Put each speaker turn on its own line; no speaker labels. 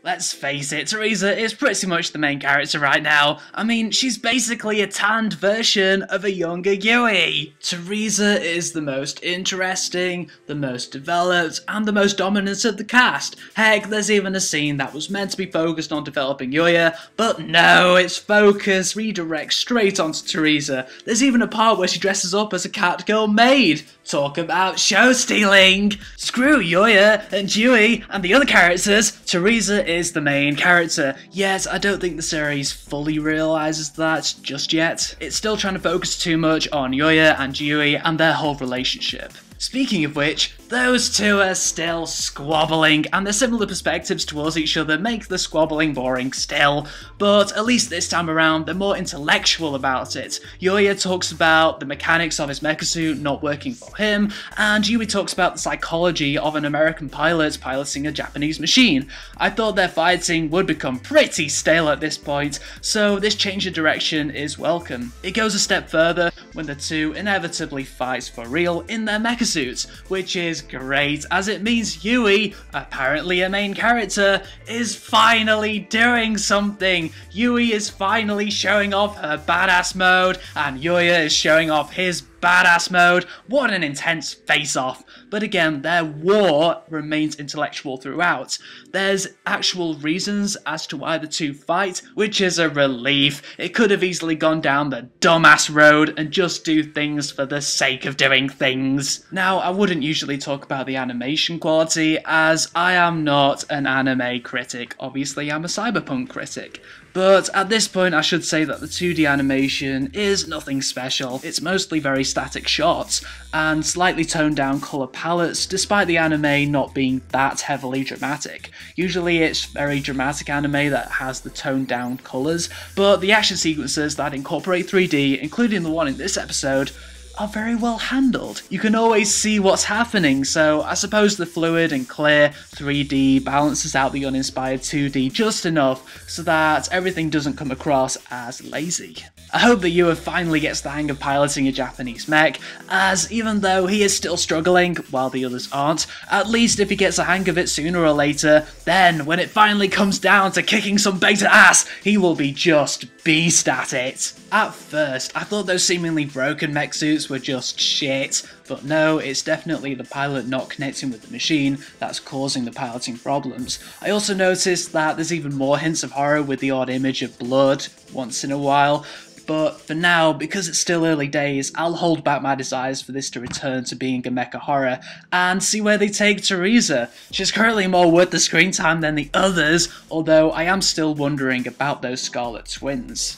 Let's face it, Tarisa is pretty much the main character right now. I mean, she's basically a tanned version of a younger Yui. Tarisa is the most interesting, the most developed, and the most dominant of the cast. Heck, there's even a scene that was meant to be focused on developing Yuya, but no, its focus redirects straight onto Tarisa. There's even a part where she dresses up as a catgirl maid. Talk about show stealing! Screw Yuya and Yui and the other characters, Tarisa is the main character. Yet, I don't think the series fully realises that just yet. It's still trying to focus too much on Yuya and Yui and their whole relationship. Speaking of which, those two are still squabbling, and their similar perspectives towards each other make the squabbling boring still, but at least this time around they're more intellectual about it. Yuya talks about the mechanics of his mecha suit not working for him, and Yui talks about the psychology of an American pilot piloting a Japanese machine. I thought their fighting would become pretty stale at this point, so this change of direction is welcome. It goes a step further when the two inevitably fight for real in their mecha suits, which is great as it means Yui, apparently a main character, is finally doing something. Yui is finally showing off her badass mode and Yuya is showing off his badass mode. What an intense face-off. But again, their war remains intellectual throughout. There's actual reasons as to why the two fight, which is a relief. It could have easily gone down the dumbass road and just do things for the sake of doing things. Now, I wouldn't usually talk about the animation quality, as I am not an anime critic. Obviously, I'm a cyberpunk critic. But at this point I should say that the 2D animation is nothing special. It's mostly very static shots and slightly toned down colour palettes, despite the anime not being that heavily dramatic. Usually it's very dramatic anime that has the toned down colours, but the action sequences that incorporate 3D, including the one in this episode, are very well handled. You can always see what's happening, so I suppose the fluid and clear 3D balances out the uninspired 2D just enough so that everything doesn't come across as lazy. I hope that Yuya finally gets the hang of piloting a Japanese mech, as even though he is still struggling while the others aren't, at least if he gets a hang of it sooner or later, then when it finally comes down to kicking some beta ass, he will be just beast at it. At first, I thought those seemingly broken mech suits were just shit, but no, it's definitely the pilot not connecting with the machine that's causing the piloting problems. I also noticed that there's even more hints of horror with the odd image of blood once in a while, but for now, because it's still early days, I'll hold back my desires for this to return to being a mecha horror and see where they take Tarisa. She's currently more worth the screen time than the others, although I am still wondering about those Scarlet twins.